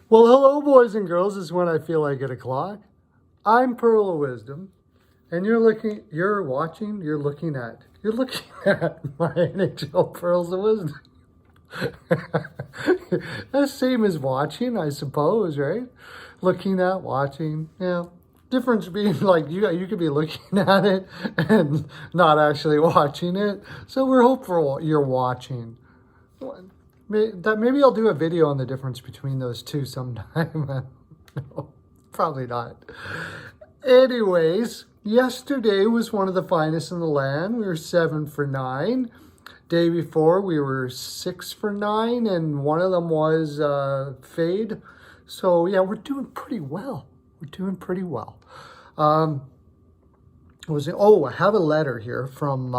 Well, hello, boys and girls. This is when I feel like 8 o'clock. I'm Pearl of Wisdom, and you're looking at my NHL Pearls of Wisdom. That's same as watching, I suppose, right? Looking at, watching, yeah. Difference being like you could be looking at it and not actually watching it. So we're hopeful you're watching. Maybe I'll do a video on the difference between those two sometime. No, probably not. Anyways, yesterday was one of the finest in the land. We were 7 for 9. Day before we were 6 for 9, and one of them was fade. So yeah, we're doing pretty well. I have a letter here from.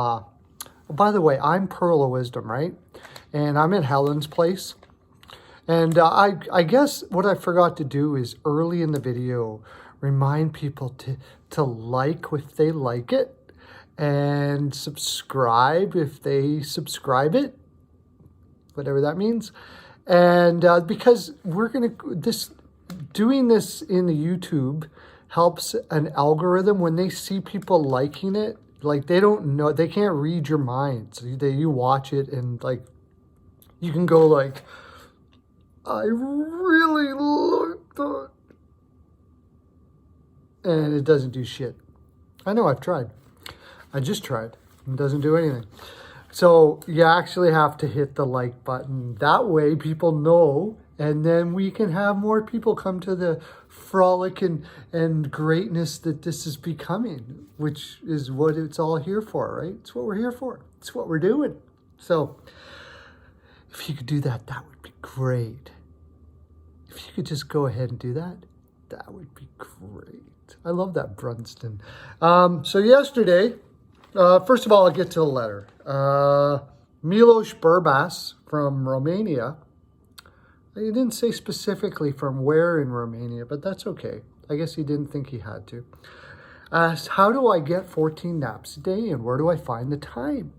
By the way, I'm Pearl of Wisdom, right? And I'm at Helen's place. And I guess what I forgot to do is early in the video, remind people to like if they like it and subscribe if they subscribe it, whatever that means. And because doing this in the YouTube helps an algorithm when they see people liking it. Like they don't know, they can't read your mind. So you watch it and like, you can go like, I really looked at, and it doesn't do shit. I know, I've tried. I just tried. It doesn't do anything. So you actually have to hit the like button. That way people know, and then we can have more people come to the frolic and greatness that this is becoming, which is what it's all here for, right? It's what we're here for. It's what we're doing. So if you could do that, that would be great. If you could just go ahead and do that, that would be great. I love that, Brunston. So yesterday, first of all, I'll get to the letter. Milos Burbas from Romania. He didn't say specifically from where in Romania, but that's okay. I guess he didn't think he had to. Asked, how do I get 14 naps a day and where do I find the time?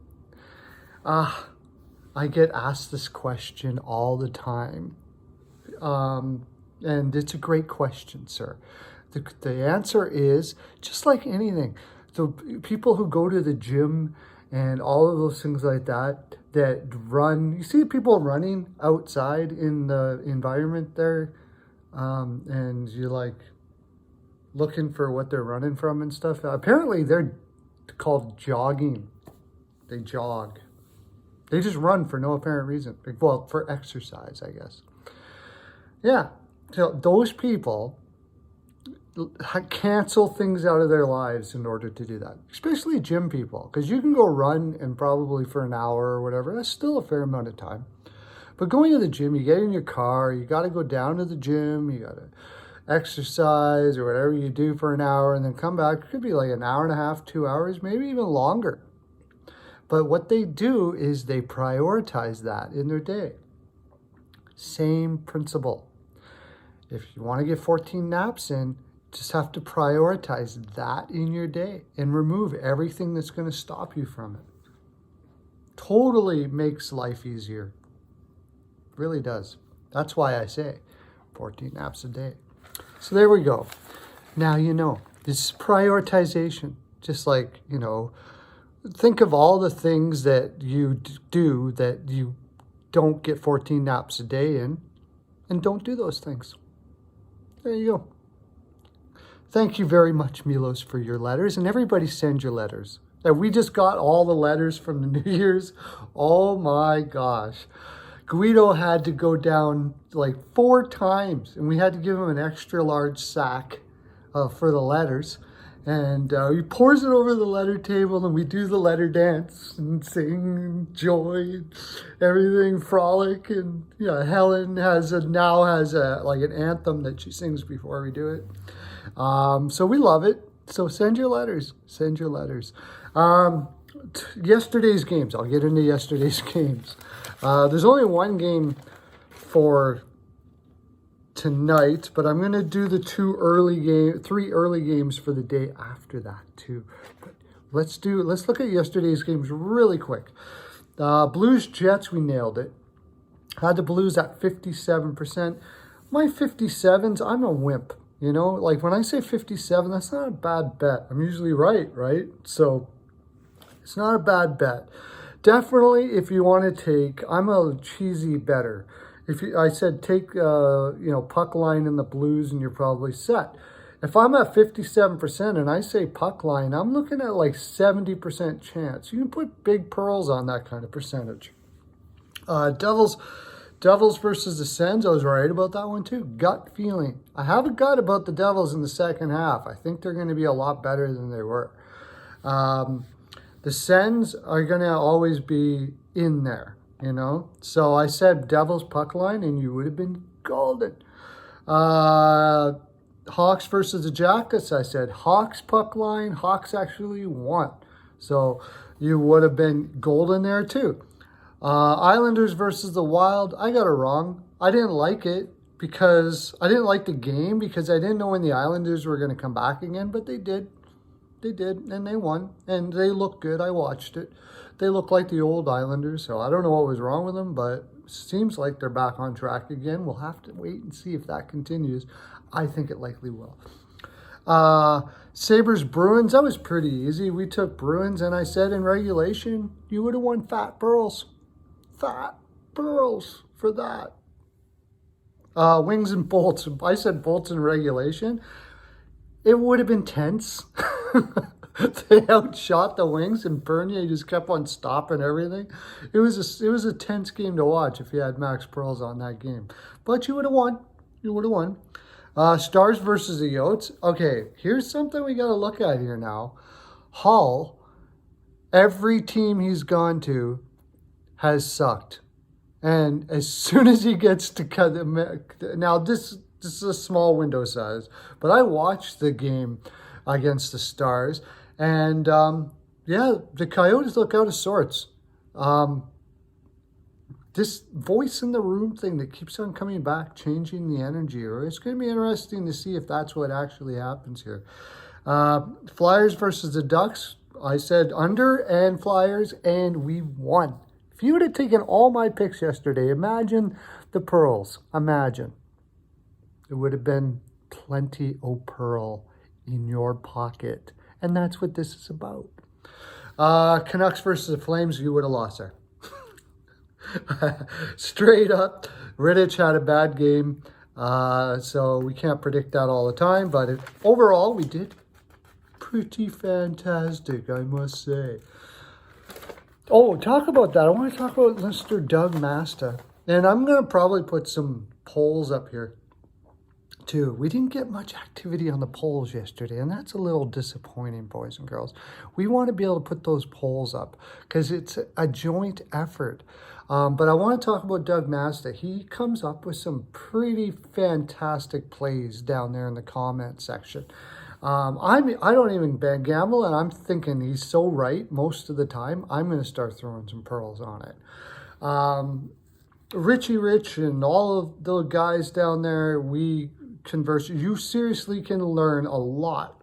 I get asked this question all the time. And it's a great question, sir. The answer is just like anything. So people who go to the gym and all of those things like that run, you see people running outside in the environment there, and you're like looking for what they're running from and stuff. Apparently they're called jogging. They jog. They just run for no apparent reason. Well, for exercise, I guess. Yeah. So those people cancel things out of their lives in order to do that, especially gym people, because you can go run and probably for an hour or whatever. That's still a fair amount of time. But going to the gym, you get in your car, you got to go down to the gym, you got to exercise or whatever you do for an hour and then come back. It could be like an hour and a half, 2 hours, maybe even longer. But what they do is they prioritize that in their day. Same principle. If you want to get 14 naps in, just have to prioritize that in your day and remove everything that's going to stop you from it. Totally makes life easier. Really does. That's why I say 14 naps a day. So there we go. Now you know. This is prioritization. Just like, think of all the things that you do that you don't get 14 naps a day in, and don't do those things. There you go. Thank you very much, Milos, for your letters, and everybody send your letters. And we just got all the letters from the New Year's. Oh my gosh. Guido had to go down like 4 times, and we had to give him an extra large sack for the letters. And he pours it over the letter table, and we do the letter dance and sing and joy and everything, frolic. And Helen now has an anthem that she sings before we do it. So we love it. So send your letters. Yesterday's games. I'll get into yesterday's games. There's only one game for tonight, but I'm going to do the 3 early games for the day after that too. But let's look at yesterday's games really quick. Blues Jets, we nailed it. Had the Blues at 57%. My 57s, I'm a wimp. You know, like when I say 57, that's not a bad bet. I'm usually right? So it's not a bad bet. Definitely, if you want to take, I'm a cheesy better. I said take, puck line in the Blues, and you're probably set. If I'm at 57% and I say puck line, I'm looking at like 70% chance. You can put big pearls on that kind of percentage. Devils versus the Sens, I was right about that one too. Gut feeling. I have a gut about the Devils in the second half. I think they're going to be a lot better than they were. The Sens are going to always be in there, you know. So I said Devils puck line, and you would have been golden. Hawks versus the Jackets, I said Hawks puck line. Hawks actually won. So you would have been golden there too. Islanders versus the Wild, I got it wrong. I didn't like it because I didn't like the game because I didn't know when the Islanders were going to come back again, but they did. They did, and they won, and they looked good. I watched it. They look like the old Islanders, so I don't know what was wrong with them, but it seems like they're back on track again. We'll have to wait and see if that continues. I think it likely will. Sabres Bruins, that was pretty easy. We took Bruins, and I said in regulation, you would have won fat pearls. Fat pearls for that. Wings and bolts. I said bolts in regulation. It would have been tense. They outshot the Wings, and Bernier just kept on stopping everything. It was a tense game to watch if you had Max Pearls on that game. But you would have won. You would have won. Stars versus the Yotes. Okay, here's something we got to look at here now. Hall, every team he's gone to has sucked. And as soon as he gets to cut them, now this is a small window size, but I watched the game against the Stars, and the Coyotes look out of sorts. This voice in the room thing that keeps on coming back, changing the energy, or it's going to be interesting to see if that's what actually happens here. Flyers versus the Ducks. I said under and Flyers, and we won. If you would have taken all my picks yesterday, imagine the pearls. Imagine. It would have been plenty of pearl in your pocket. And that's what this is about. Canucks versus the Flames, you would have lost there. Straight up, Rittich had a bad game. So we can't predict that all the time. But overall, we did pretty fantastic, I must say. Oh, talk about that. I want to talk about Mr. Doug Masta. And I'm going to probably put some polls up here too. We didn't get much activity on the polls yesterday, and that's a little disappointing, boys and girls. We want to be able to put those polls up because it's a joint effort. But I want to talk about Doug Masta. He comes up with some pretty fantastic plays down there in the comment section. I don't even gamble, and I'm thinking he's so right most of the time. I'm going to start throwing some pearls on it. Richie Rich and all of the guys down there, we converse. You seriously can learn a lot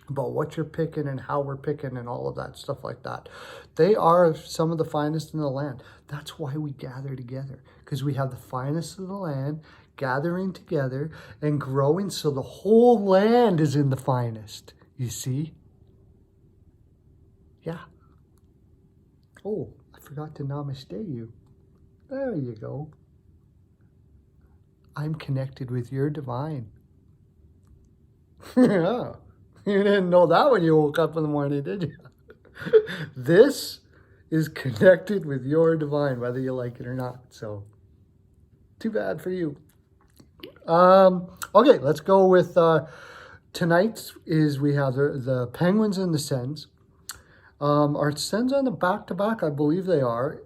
about what you're picking and how we're picking and all of that stuff like that. They are some of the finest in the land. That's why we gather together, because we have the finest of the land gathering together and growing so the whole land is in the finest. You see? Yeah. Oh, I forgot to namaste you. There you go. I'm connected with your divine. Yeah. You didn't know that when you woke up in the morning, did you? This is connected with your divine, whether you like it or not. So, too bad for you. Okay, let's go with tonight's is we have the Penguins and the Sens. Are Sens on the back-to-back? I believe they are.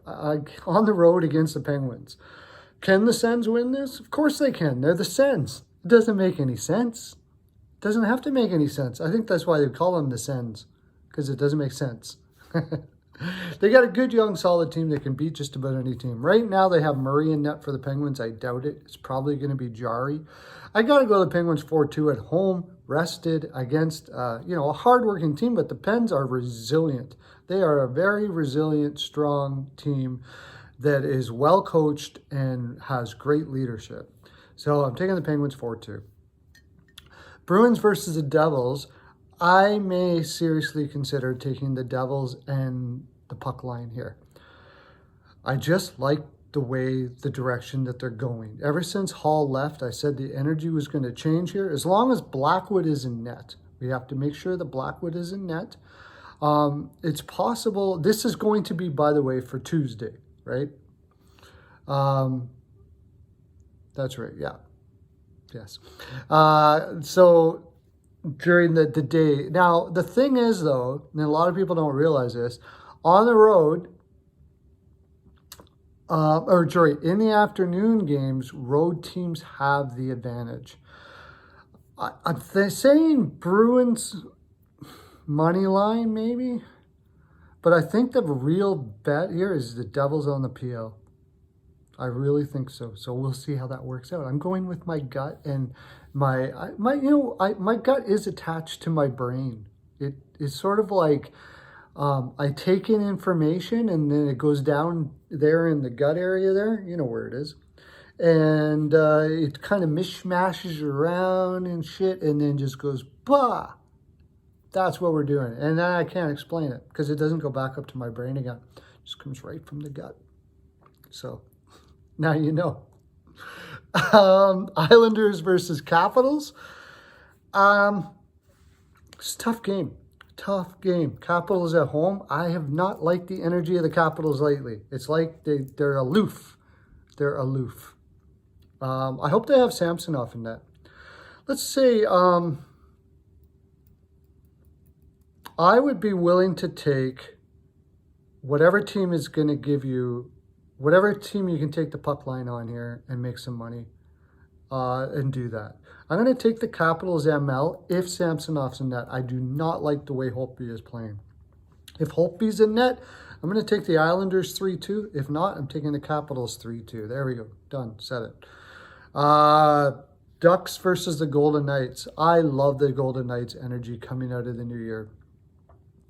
On the road against the Penguins. Can the Sens win this? Of course they can. They're the Sens. It doesn't make any sense. It doesn't have to make any sense. I think that's why they call them the Sens, because it doesn't make sense. They got a good, young, solid team that can beat just about any team. Right now, they have Murray in net for the Penguins. I doubt it. It's probably going to be Jari. I got to go to the Penguins 4-2 at home, rested against, a hardworking team, but the Pens are resilient. They are a very resilient, strong team that is well coached and has great leadership. So I'm taking the Penguins 4-2. Bruins versus the Devils. I may seriously consider taking the Devils and the puck line here. I just like the direction that they're going. Ever since Hall left, I said the energy was going to change here. As long as Blackwood is in net, we have to make sure that Blackwood is in net. It's possible. This is going to be, by the way, for Tuesday, right? That's right. Yeah. Yes. So during the day. Now, the thing is, though, and a lot of people don't realize this, on the road, in the afternoon games, road teams have the advantage. I'm saying Bruins money line, maybe, but I think the real bet here is the Devils on the PL. I really think so. So we'll see how that works out. I'm going with my gut, and my gut is attached to my brain. It is sort of like I take in information and then it goes down there in the gut area there. You know where it is. And it kind of mishmashes around and shit and then just goes, bah! That's what we're doing. And then I can't explain it because it doesn't go back up to my brain again. It just comes right from the gut. So now you know. Islanders versus Capitals. It's a tough game. Tough game. Capitals at home. I have not liked the energy of the Capitals lately. It's like they're aloof. They're aloof. I hope they have Samsonov in that. Let's say I would be willing to take whatever team is going to give you, whatever team you can take the puck line on here and make some money and do that. I'm going to take the Capitals ML if Samsonov's in net. I do not like the way Holtby is playing. If Holtby's in net, I'm going to take the Islanders 3-2. If not, I'm taking the Capitals 3-2. There we go. Done. Said it. Ducks versus the Golden Knights. I love the Golden Knights energy coming out of the new year.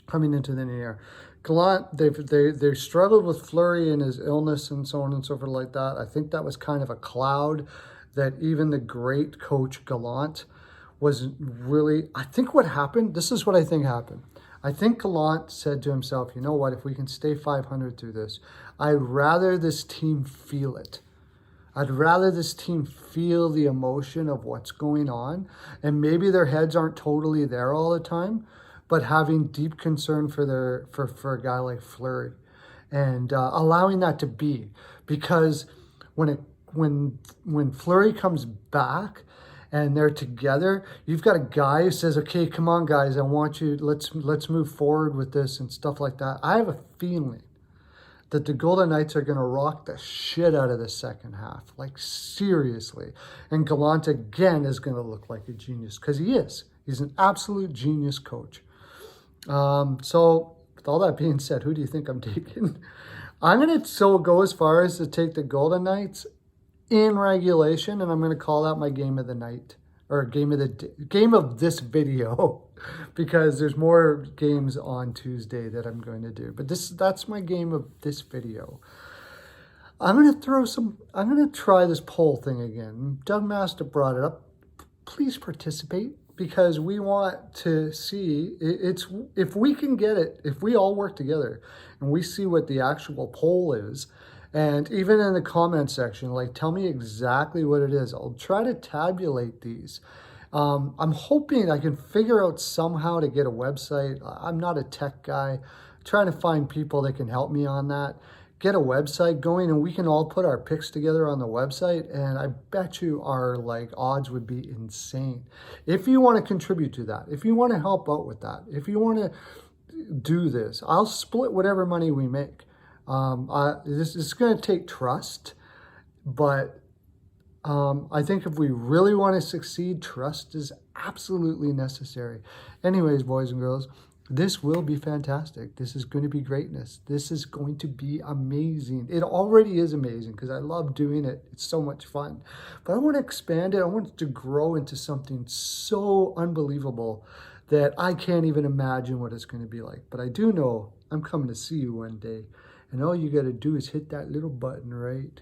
Coming into the new year. Gallant, they struggled with Fleury and his illness and so on and so forth like that. I think that was kind of a cloud that even the great coach Gallant was really, I think what happened, this is what I think happened. I think Gallant said to himself, you know what, if we can stay 500 through this, I'd rather this team feel it. I'd rather this team feel the emotion of what's going on. And maybe their heads aren't totally there all the time, but having deep concern for a guy like Fleury and allowing that to be. Because when Fleury comes back and they're together, you've got a guy who says, okay, come on, guys, I want you, let's move forward with this and stuff like that. I have a feeling that the Golden Knights are going to rock the shit out of the second half. Like, seriously. And Gallant, again, is going to look like a genius, because he is. He's an absolute genius coach. So, with all that being said, who do you think I'm taking? I'm going to go as far as to take the Golden Knights in regulation, and I'm going to call that my game of the night, or game of this video, because there's more games on Tuesday that I'm going to do. But that's my game of this video. I'm going to try this poll thing again. Doug Master brought it up. Please participate, because we want to see if we can get it, if we all work together and we see what the actual poll is. And even in the comment section, like, tell me exactly what it is. I'll try to tabulate these. I'm hoping I can figure out somehow to get a website. I'm not a tech guy. I'm trying to find people that can help me on that. Get a website going, and we can all put our picks together on the website. And I bet you our odds would be insane. If you want to contribute to that, if you want to help out with that, if you want to do this, I'll split whatever money we make. This is going to take trust, but I think if we really want to succeed, trust is absolutely necessary. Anyways, boys and girls, this will be fantastic. This is going to be greatness. This is going to be amazing. It already is amazing because I love doing it. It's so much fun. But I want to expand it. I want it to grow into something so unbelievable that I can't even imagine what it's going to be like. But I do know I'm coming to see you one day. And all you got to do is hit that little button right